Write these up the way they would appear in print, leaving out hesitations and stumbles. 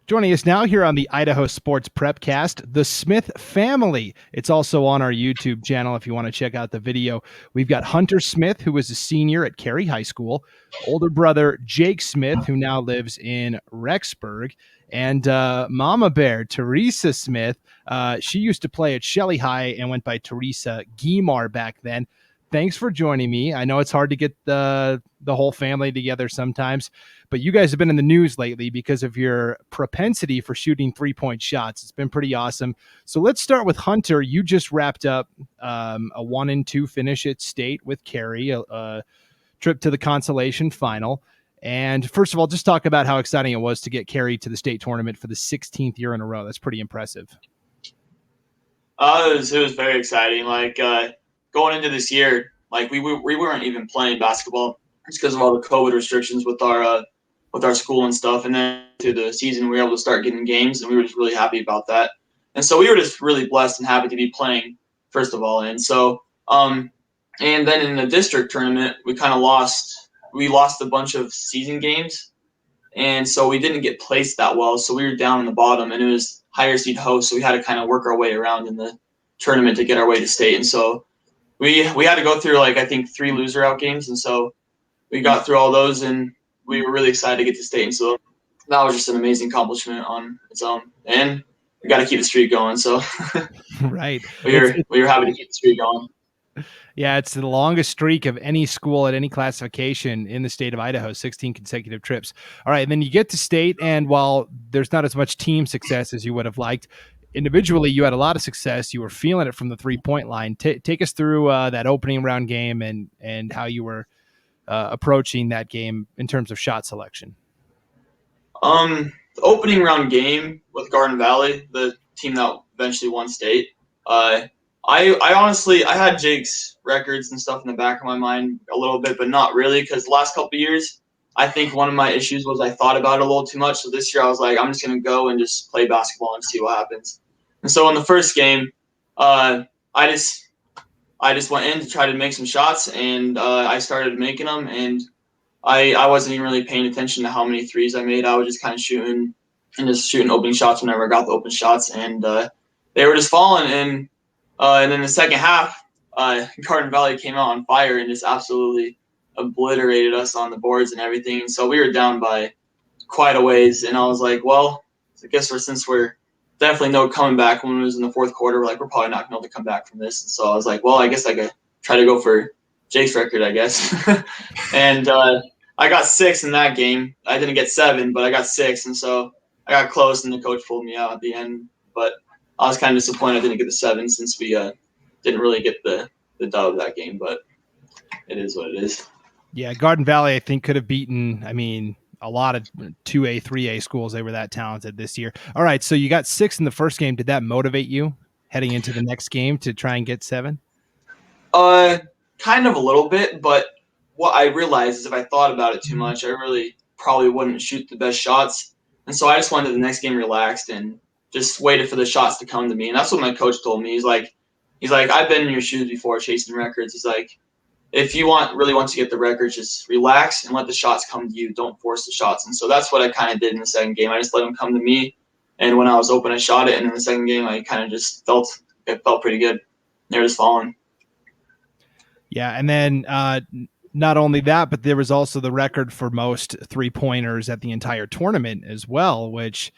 Joining us now here on the Idaho Sports Prepcast, the Smith family. It's also on our YouTube channel if you want to check out the video. We've got Hunter Smith, who is a senior at Carey High School, older brother Jake Smith, who now lives in Rexburg, and Mama Bear, Teresa Smith. She used to play at Shelley High and went by Teresa Gemar back then. Thanks for joining me. I know it's hard to get the whole family together sometimes, but you guys have been in the news lately because of your propensity for shooting three-point shots. It's been pretty awesome. So let's start with Hunter. You just wrapped up a 1-2 finish at state with Carey, a trip to the consolation final. And first of all, just talk about how exciting it was to get Carey to the state tournament for the 16th year in a row. That's pretty impressive. It was very exciting. Going into this year, we weren't even playing basketball just because of all the COVID restrictions with our school and stuff. And then through the season, we were able to start getting games, and we were just really happy about that. And so we were just really blessed and happy to be playing, first of all. And so, and then in the district tournament, we lost a bunch of season games, and so we didn't get placed that well. So we were down in the bottom, and it was higher seed host, so we had to kind of work our way around in the tournament to get our way to state. And so we had to go through I think 3 loser out games, and so we got through all those, and we were really excited to get to state. And so that was just an amazing accomplishment on its own, and we got to keep the streak going. So right, we were happy to keep the streak going. Yeah, it's the longest streak of any school at any classification in the state of Idaho, 16 consecutive trips. All right, and then you get to state, and while there's not as much team success as you would have liked, individually you had a lot of success. You were feeling it from the three-point line. Take us through that opening round game and how you were approaching that game in terms of shot selection. The opening round game with Garden Valley, the team that eventually won state, I honestly had Jake's records and stuff in the back of my mind a little bit, but not really, because the last couple of years, I think one of my issues was I thought about it a little too much. So this year I was like, I'm just going to go and just play basketball and see what happens. And so in the first game, I just went in to try to make some shots, and I started making them, and I wasn't even really paying attention to how many threes I made. I was just kind of shooting opening shots whenever I got the open shots, and they were just falling. And then the second half, Garden Valley came out on fire and just absolutely obliterated us on the boards and everything. And so we were down by quite a ways, and I was like, well, I guess since we're definitely no coming back when it was in the fourth quarter, we're probably not going to be able to come back from this. And so I was like, well, I guess I could try to go for Jake's record, I guess. And I got 6 in that game. I didn't get 7, but I got 6. And so I got close, and the coach pulled me out at the end. But I was kind of disappointed I didn't get the 7 since we didn't really get the dub of that game. But it is what it is. Yeah, Garden Valley, I think, could have beaten, a lot of 2A, 3A schools. They were that talented this year. All right, so you got 6 in the first game. Did that motivate you heading into the next game to try and get 7? Kind of a little bit, but what I realized is if I thought about it too much, I really probably wouldn't shoot the best shots. And so I just went to the next game relaxed and just waited for the shots to come to me. And that's what my coach told me. He's like, I've been in your shoes before chasing records. He's like, if you really want to get the records, just relax and let the shots come to you. Don't force the shots. And so that's what I kind of did in the second game. I just let them come to me. And when I was open, I shot it. And in the second game, I kind of just felt pretty good. They were just falling. Yeah, and then not only that, but there was also the record for most three-pointers at the entire tournament as well, which,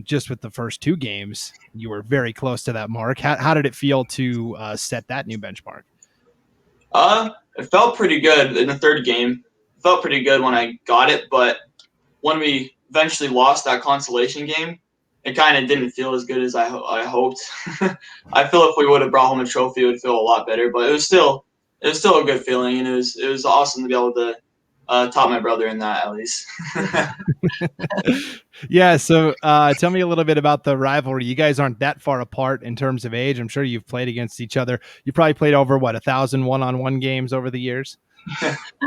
just with the first 2 games, you were very close to that mark. How did it feel to set that new benchmark? It felt pretty good in the third game. It felt pretty good when I got it, but when we eventually lost that consolation game, it kind of didn't feel as good as I hoped. I feel if we would have brought home a trophy, it would feel a lot better, but it was still a good feeling, and it was awesome to be able to top my brother in that, at least. Yeah, so tell me a little bit about the rivalry. You guys aren't that far apart in terms of age. I'm sure you've played against each other. You probably played over, 1,000 one-on-one games over the years?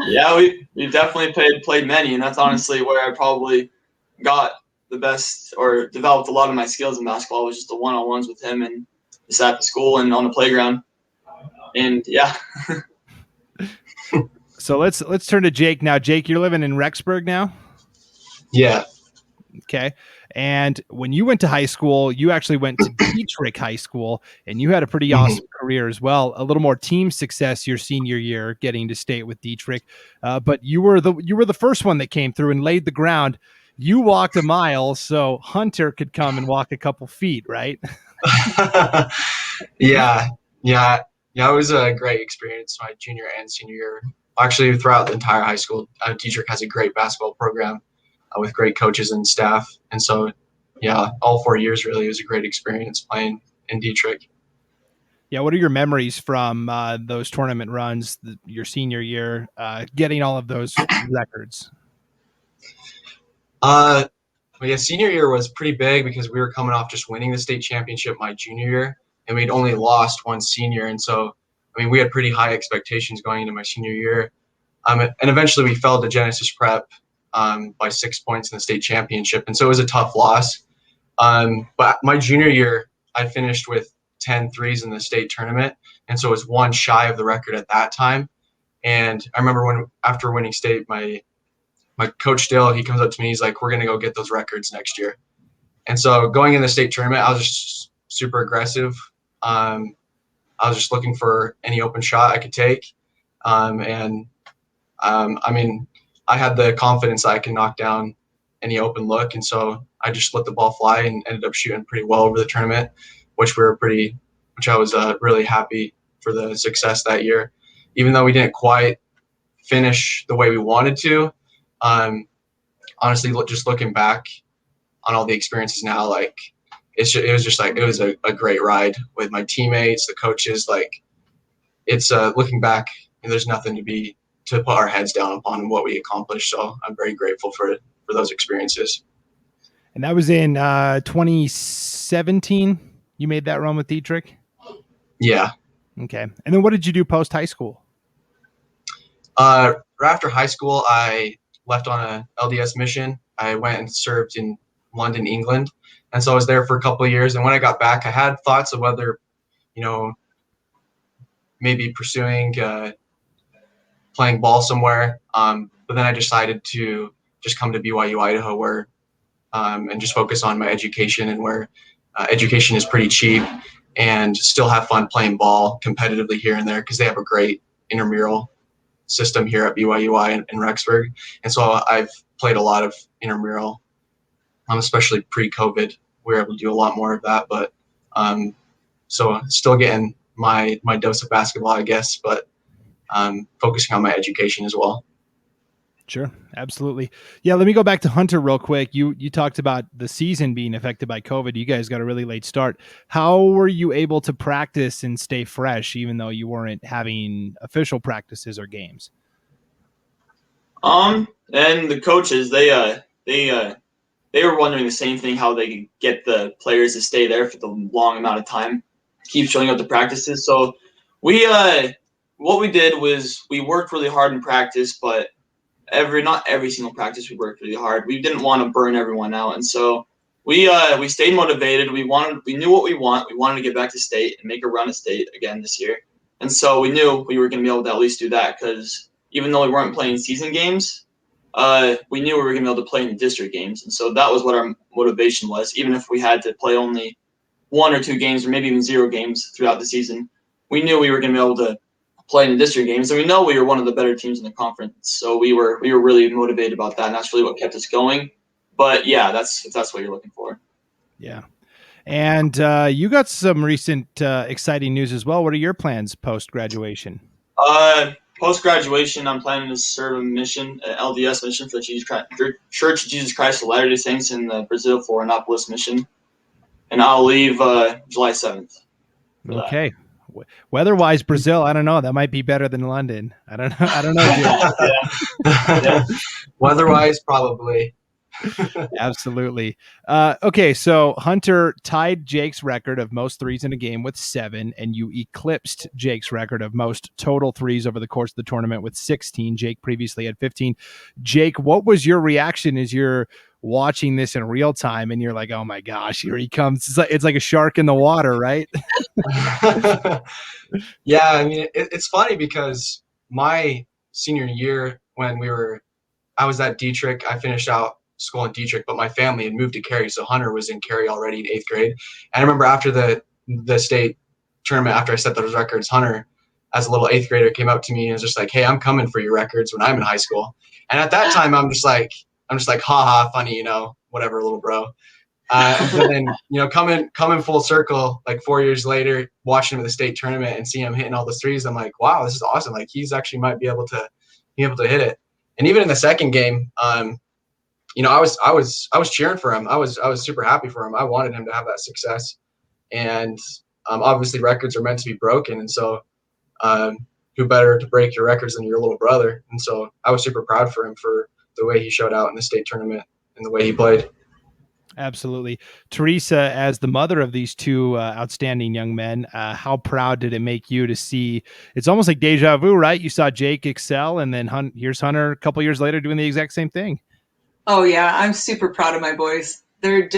Yeah, we definitely played many, and that's honestly where I probably got the best or developed a lot of my skills in basketball, was just the one-on-ones with him and just at the school and on the playground. And yeah. So let's turn to Jake now. Jake, you're living in Rexburg now? Yeah. Okay. And when you went to high school, you actually went to Dietrich High School, and you had a pretty awesome career as well. A little more team success your senior year, getting to state with Dietrich. But you were the first one that came through and laid the ground. You walked a mile so Hunter could come and walk a couple feet, right? Yeah, yeah, yeah. It was a great experience my junior and senior year. Actually, throughout the entire high school, Dietrich has a great basketball program with great coaches and staff. And so, yeah, all 4 years really was a great experience playing in Dietrich. Yeah, what are your memories from those tournament runs, your senior year, getting all of those records? Well, yeah, senior year was pretty big because we were coming off just winning the state championship my junior year, and we'd only lost one senior. And so, I mean, we had pretty high expectations going into my senior year. And eventually we fell to Genesis Prep by 6 points in the state championship. And so it was a tough loss. But my junior year, I finished with 10 threes in the state tournament. And so it was one shy of the record at that time. And I remember after winning state, my coach Dale, he comes up to me, he's like, we're going to go get those records next year. And so going in the state tournament, I was just super aggressive. I was just looking for any open shot I could take. I mean, I had the confidence I can knock down any open look. And so I just let the ball fly and ended up shooting pretty well over the tournament, which I was really happy for the success that year. Even though we didn't quite finish the way we wanted to, honestly, just looking back on all the experiences now, like it was a great ride with my teammates, the coaches. Like it's looking back, and there's nothing to put our heads down upon what we accomplished. So I'm very grateful for those experiences. And that was in 2017. You made that run with Dietrich? Yeah. Okay. And then what did you do post high school? Right after high school, I left on a LDS mission. I went and served in London, England. And so I was there for a couple of years. And when I got back, I had thoughts of whether, maybe pursuing playing ball somewhere. But then I decided to just come to BYU, Idaho, where and just focus on my education, and where education is pretty cheap, and still have fun playing ball competitively here and there, because they have a great intramural system here at BYUI in Rexburg. And so I've played a lot of intramural, especially pre-COVID. We were able to do a lot more of that, but so still getting my dose of basketball, I guess, but focusing on my education as well. Sure. Absolutely. Yeah. Let me go back to Hunter real quick. You talked about the season being affected by COVID. You guys got a really late start. How were you able to practice and stay fresh, even though you weren't having official practices or games? And the coaches, they were wondering the same thing, how they could get the players to stay there for the long amount of time, keep showing up to practices. So what we did was we worked really hard in practice, but not every single practice we worked really hard. We didn't want to burn everyone out, and so we stayed motivated. We knew what we want. We wanted to get back to state and make a run at state again this year, and so we knew we were going to be able to at least do that, because even though we weren't playing season games, we knew we were going to be able to play in the district games, and so that was what our motivation was. Even if we had to play only 1 or 2 games, or maybe even 0 games throughout the season, we knew we were going to be able to play in the district games, and we know we were one of the better teams in the conference. So we were really motivated about that, and that's really what kept us going. But yeah, that's what you're looking for. Yeah. And you got some recent exciting news as well. What are your plans post graduation? Post graduation, I'm planning to serve a mission, an LDS mission for the Church of Jesus Christ of Latter-day Saints in the Brazil, Florianopolis mission, and I'll leave July 7th. Okay. Weather-wise, Brazil, I don't know. That might be better than London. I don't know. Yeah. Weather-wise, probably. Absolutely. Okay, so Hunter tied Jake's record of most threes in a game with 7, and you eclipsed Jake's record of most total threes over the course of the tournament with 16. Jake previously had 15. Jake, what was your reaction as you're watching this in real time and you're like, oh my gosh, here he comes? It's like a shark in the water, right? Yeah, I mean, it's funny because my senior year, when I was at Dietrich, I finished out school in Dietrich, but my family had moved to Carey, so Hunter was in Carey already in 8th grade. And I remember after the state tournament, after I set those records, Hunter, as a little 8th grader, came up to me and was just like, "Hey, I'm coming for your records when I'm in high school." And at that time, I'm just like, haha, funny, whatever, little bro. But then, coming full circle, like 4 years later, watching him in the state tournament and seeing him hitting all the threes, I'm like, wow, this is awesome. Like, he's actually might be able to hit it. And even in the second game, I was cheering for him. I was super happy for him. I wanted him to have that success. And obviously, records are meant to be broken, and so who better to break your records than your little brother? And so I was super proud for him for the way he showed out in the state tournament and the way he played. Absolutely. Teresa, as the mother of these two outstanding young men, how proud did it make you to see? It's almost like deja vu, right? You saw Jake excel, and then here's Hunter a couple years later doing the exact same thing. Oh, yeah. I'm super proud of my boys. They're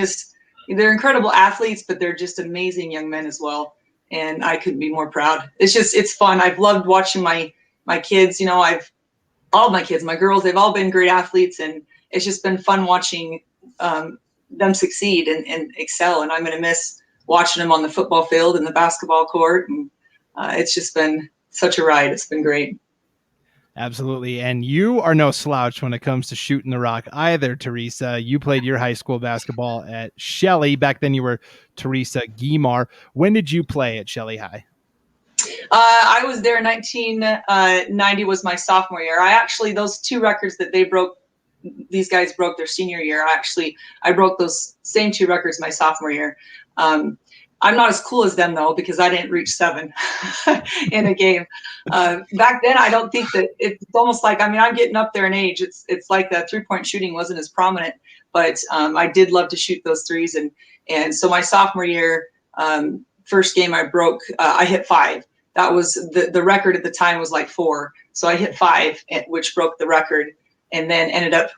incredible athletes, but they're just amazing young men as well. And I couldn't be more proud. It's fun. I've loved watching my kids. All of my kids, my girls, they've all been great athletes, and it's just been fun watching them succeed and excel. And I'm going to miss watching them on the football field and the basketball court. And it's just been such a ride. It's been great. Absolutely. And you are no slouch when it comes to shooting the rock either, Teresa. You played your high school basketball at Shelley. Back then you were Teresa Gemar. When did you play at Shelley High? I was there in 1990 was my sophomore year. Those two records that these guys broke their senior year. I broke those same two records my sophomore year. I'm not as cool as them though, because I didn't reach 7 in a game. Back then, I don't think that it's almost like, I'm getting up there in age. It's like the 3-point shooting wasn't as prominent, but I did love to shoot those threes. And so my sophomore year, first game I broke, I hit 5. That was the record at the time was like 4. So I hit 5, which broke the record, and then ended up,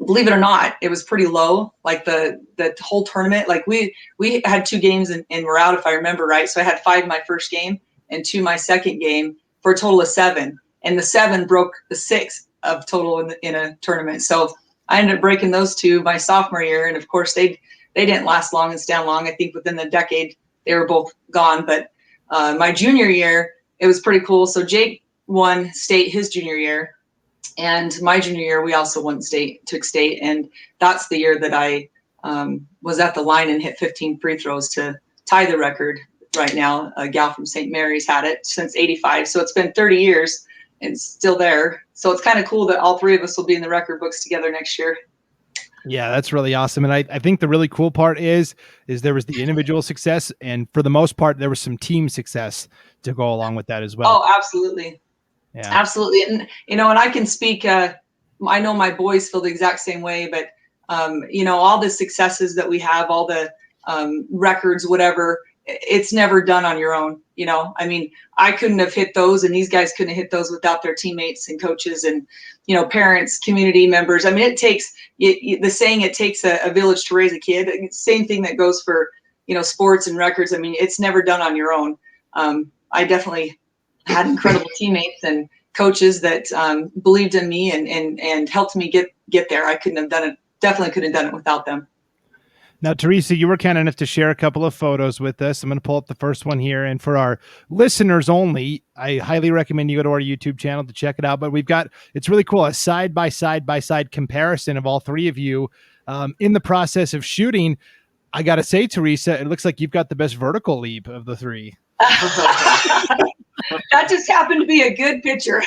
believe it or not, it was pretty low. Like the whole tournament, like we had 2 games and we're out, if I remember right. So I had 5 my first game and 2 my second game for a total of 7. And the 7 broke the 6 of total in a tournament. So I ended up breaking those 2 my sophomore year. And of course they didn't last long and stand long. I think within the decade they were both gone. But my junior year, it was pretty cool. So Jake won state his junior year. And my junior year, we also took state. And that's the year that I was at the line and hit 15 free throws to tie the record right now. A gal from St. Mary's had it since 85. So it's been 30 years and it's still there. So it's kind of cool that all 3 of us will be in the record books together next year. Yeah, that's really awesome. And I think the really cool part is there was the individual success. And for the most part, there was some team success to go along with that as well. Oh, absolutely. Yeah. Absolutely. And, and I can speak, I know my boys feel the exact same way, but, all the successes that we have, all the records, whatever, it's never done on your own. I couldn't have hit those, and these guys couldn't have hit those without their teammates and coaches and, parents, community members. It takes the saying, it takes a village to raise a kid. Same thing that goes for, sports and records. It's never done on your own. I definitely had incredible teammates and coaches that believed in me and helped me get there. I couldn't have done it. Definitely couldn't have done it without them. Now, Teresa, you were kind enough to share a couple of photos with us. I'm going to pull up the first one here. And for our listeners only, I highly recommend you go to our YouTube channel to check it out. But it's really cool, a side-by-side comparison of all 3 of you in the process of shooting. I got to say, Teresa, it looks like you've got the best vertical leap of the 3. That just happened to be a good picture.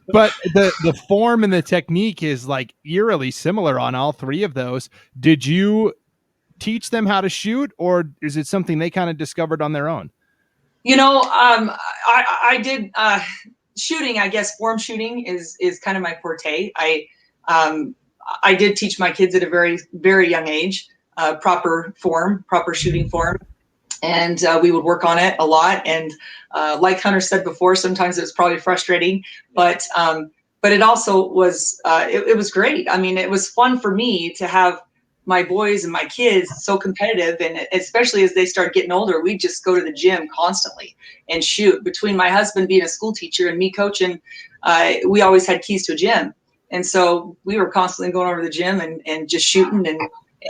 But the form and the technique is like eerily similar on all 3 of those. Did you teach them how to shoot, or is it something they kind of discovered on their own? I did shooting. I guess form shooting is kind of my forte. I did teach my kids at a very, very young age, proper shooting form. And we would work on it a lot. And like Hunter said before, sometimes it was probably frustrating, but it also was, it was great. It was fun for me to have my boys and my kids so competitive. And especially as they start getting older, we just go to the gym constantly and shoot. Between my husband being a school teacher and me coaching, we always had keys to a gym. And so we were constantly going over to the gym and just shooting, and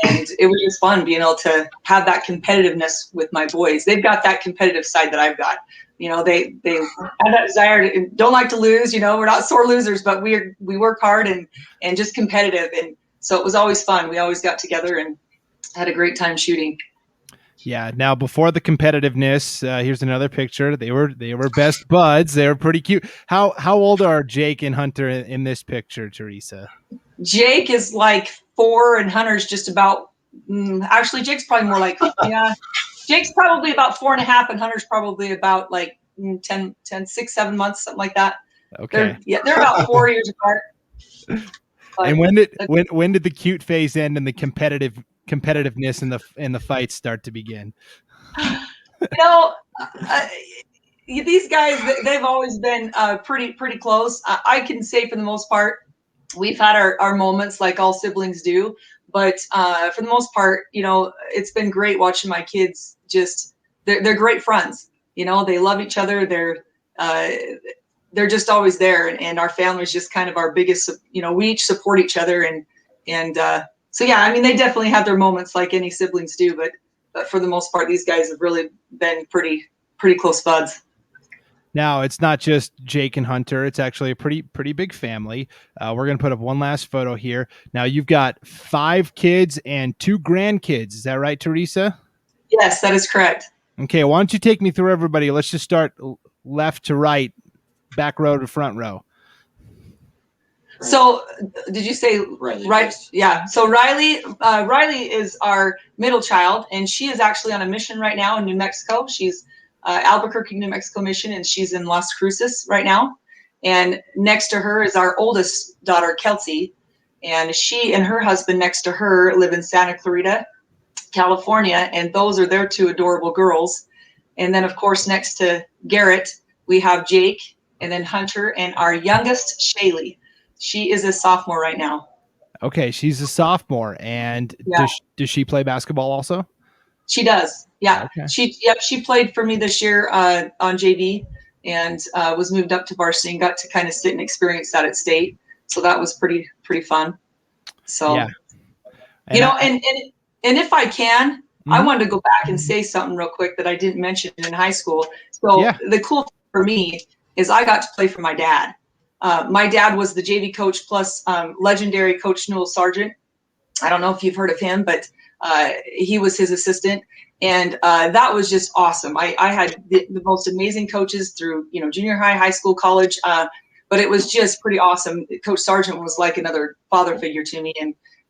it was just fun being able to have that competitiveness with my boys. They've got that competitive side that I've got. You know, they have that desire to, don't like to lose. You know, we're not sore losers, but we work hard and just competitive. And so it was always fun. We always got together and had a great time shooting. Yeah. Now, before the competitiveness, here's another picture. They were best buds. They were pretty cute. How old are Jake and Hunter in this picture, Teresa? Jake is like 4 and Hunter's just about. Actually, Jake's probably more like Jake's probably about 4.5 and Hunter's probably about like 10, 6, 7 months, something like that. Okay. They're about 4 years apart. But, and when did the cute phase end and the competitiveness in the fights start to begin? You know, these guys, they've always been pretty close. I can say for the most part, we've had our moments like all siblings do, but for the most part, you know, it's been great watching my kids. Just they're great friends. You know, they love each other. They're just always there, and our family's just kind of our biggest. You know, we each support each other, and so yeah, I mean, they definitely have their moments like any siblings do, but for the most part, these guys have really been pretty close buds. Now, it's not just Jake and Hunter. It's actually a pretty big family. We're going to put up one last photo here. Now, you've got 5 kids and 2 grandkids. Is that right, Teresa? Yes, that is correct. Okay, why don't you take me through everybody? Let's just start left to right, back row to front row. So, did you say Riley? Right? Yeah. So Riley is our middle child, and she is actually on a mission right now in New Mexico. She's Albuquerque, New Mexico mission, and she's in Las Cruces right now. And next to her is our oldest daughter, Kelsey, and she and her husband next to her live in Santa Clarita, California, and those are their 2 adorable girls. And then, of course, next to Garrett, we have Jake, and then Hunter, and our youngest, Shelley. She is a sophomore right now. Okay, she's a sophomore, and does she play basketball also? She does. Yeah. Okay. She played for me this year on JV and was moved up to varsity and got to kind of sit and experience that at state. So that was pretty fun. So, yeah. And you know, and if I can, I wanted to go back and say something real quick that I didn't mention in high school. So the cool thing for me is I got to play for my dad. My dad was the JV coach plus legendary Coach Newell Sargent. I don't know if you've heard of him, but he was his assistant. And that was just awesome. I had the most amazing coaches through, you know, junior high, high school, college. But it was just pretty awesome. Coach Sargent was like another father figure to me.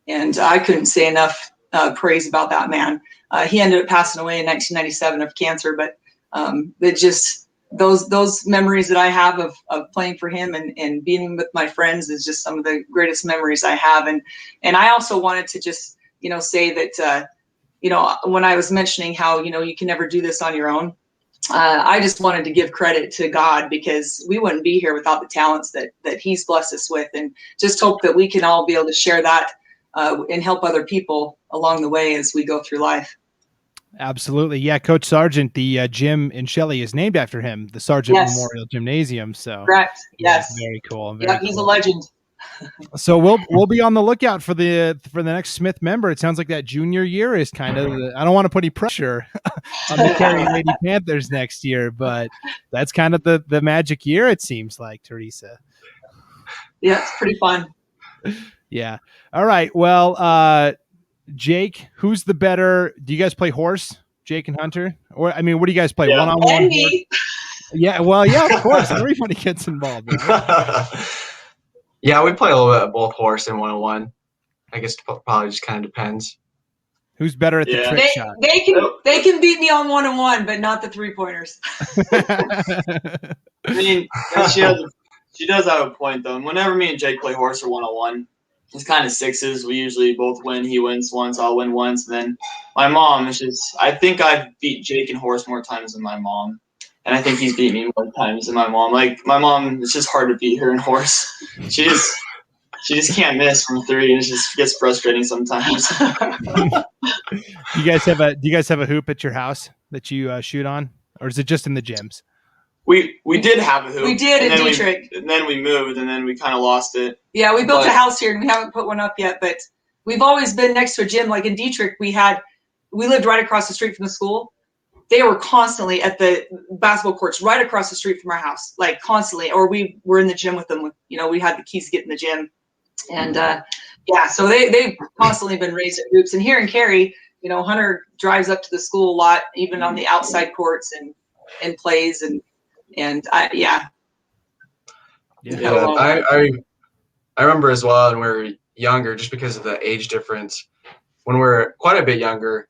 And I couldn't say enough praise about that man. He ended up passing away in 1997 of cancer, but it just, those memories that I have of playing for him and being with my friends is just some of the greatest memories I have. And I also wanted to just, you know, say that, you know, when I was mentioning how, you know, you can never do this on your own, I just wanted to give credit to God because we wouldn't be here without the talents that he's blessed us with, and just hope that we can all be able to share that and help other people along the way as we go through life. Absolutely. Yeah. Coach Sargent, the gym in Shelley is named after him, the Sargent Memorial Gymnasium. So correct. Yes. Very cool. He's a legend. So we'll be on the lookout for the next Smith member. It sounds like that junior year is kind of I don't want to put any pressure on the Carey Lady Panthers next year, but that's kind of the magic year, it seems like, Teresa. Yeah, it's pretty fun. Yeah. All right. Well, Jake, who's the better? Do you guys play horse, Jake and Hunter? Or I mean, what do you guys play? One-on-one? Yeah. Well, yeah, of course. Everybody gets involved. Right? Yeah, we play a little bit of both horse and one-on-one. I guess probably just kind of depends. Who's better at the trick shot? They can beat me on one-on-one, but not the 3-pointers. I mean, she does have a point though. And whenever me and Jake play horse or one-on-one, it's kind of sixes. We usually both win. He wins once, I'll win once. And then my mom is just, I think I've beat Jake in horse more times than my mom. And I think he's beat me more times than my mom. Like, my mom, it's just hard to beat her in horse. She just can't miss from 3, and it just gets frustrating sometimes. Do you guys have a hoop at your house that you shoot on, or is it just in the gyms? We did have a hoop. We did and in then Dietrich. And then we moved, and then we kind of lost it. Yeah, we built a house here, and we haven't put one up yet. But we've always been next to a gym. Like in Dietrich, we lived right across the street from the school. They were constantly at the basketball courts right across the street from our house, like constantly. Or we were in the gym with them. We had the keys to get in the gym. And yeah, so they've constantly been raised at hoops. And here in Carey, Hunter drives up to the school a lot, even on the outside courts and plays. Yeah. I remember as well when we were younger, just because of the age difference, when we're quite a bit younger,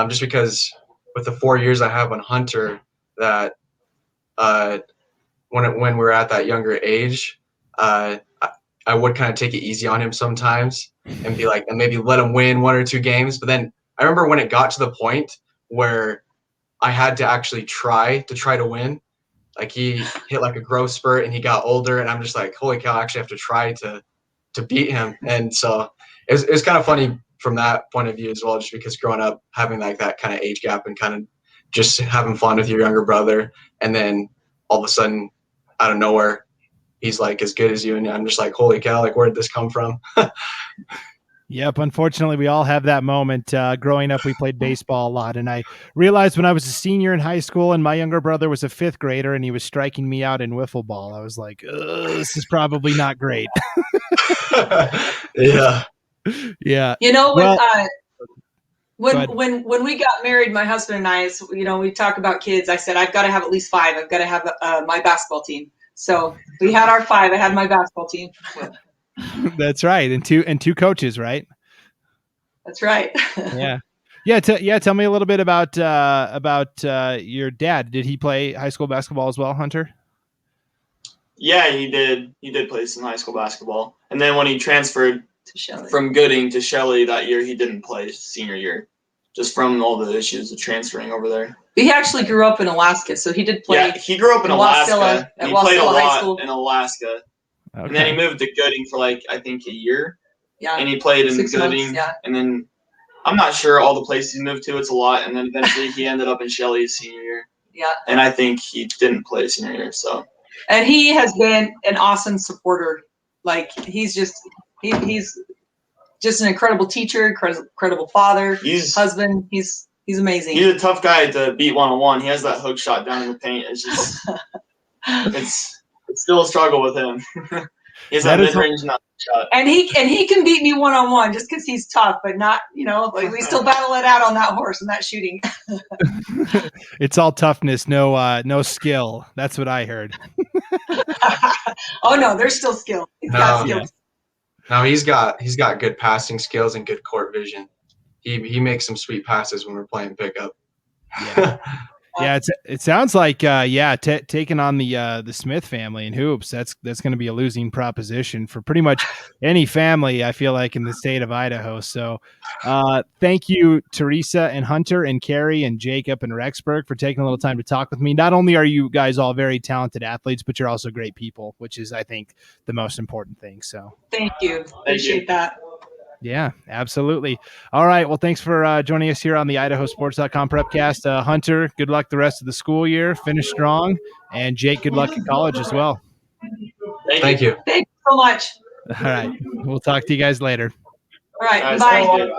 just because with the 4 years I have on Hunter, that when we're at that younger age, I would kind of take it easy on him sometimes and be like, and maybe let him win 1 or 2 games. But then I remember when it got to the point where I had to actually try to win. Like he hit like a growth spurt and he got older, and I'm just like, holy cow, I actually have to try to beat him. And so it was kind of funny from that point of view as well, just because growing up having like that kind of age gap and kind of just having fun with your younger brother, and then all of a sudden out of nowhere he's like as good as you, and I'm just like, holy cow, like where did this come from? Yep. Unfortunately, we all have that moment. Growing up, we played baseball a lot. And I realized when I was a senior in high school and my younger brother was a 5th grader and he was striking me out in wiffle ball, I was like, this is probably not great. Yeah. Yeah. When we got married, my husband and I, we talk about kids. I said, I've got to have at least 5. I've got to have my basketball team. So we had our 5. I had my basketball team. That's right. And two coaches, right? That's right. Yeah. Tell me a little bit about your dad. Did he play high school basketball as well, Hunter? Yeah, he did. He did play some high school basketball. And then when he transferred from Gooding to Shelley that year, he didn't play senior year, just from all the issues of transferring over there. He actually grew up in Alaska, so he did play. Yeah, he grew up in Alaska. He played a lot in Alaska. Okay. And then he moved to Gooding for I think a year. Yeah. And he played in 6 Gooding. months, yeah. And then I'm not sure all the places he moved to. It's a lot. And then eventually he ended up in Shelley's senior year. Yeah. And I think he didn't play senior year. So. And he has been an awesome supporter. Like he's just an incredible teacher, incredible father, husband. He's amazing. He's a tough guy to beat 1-on-1. He has that hook shot down in the paint. It's just it's still a struggle with him. He has that mid-range shot. And he can beat me 1-on-1 just because he's tough, but not, we still battle it out on that horse and that shooting. It's all toughness, no skill. That's what I heard. Oh no, there's still skill. He's got skills. No, he's got good passing skills and good court vision. He makes some sweet passes when we're playing pickup. Yeah. Yeah, it sounds like taking on the Smith family in hoops, that's going to be a losing proposition for pretty much any family, I feel like, in the state of Idaho. So thank you, Teresa and Hunter and Carey and Jacob and Rexburg, for taking a little time to talk with me. Not only are you guys all very talented athletes, but you're also great people, which is, I think, the most important thing. So thank you. Appreciate that. Yeah, absolutely. All right. Well, thanks for joining us here on the IdahoSports.com Prepcast. Hunter, good luck the rest of the school year. Finish strong. And Jake, good luck in college as well. Thank you. Thank you so much. All right. We'll talk to you guys later. All right. Bye.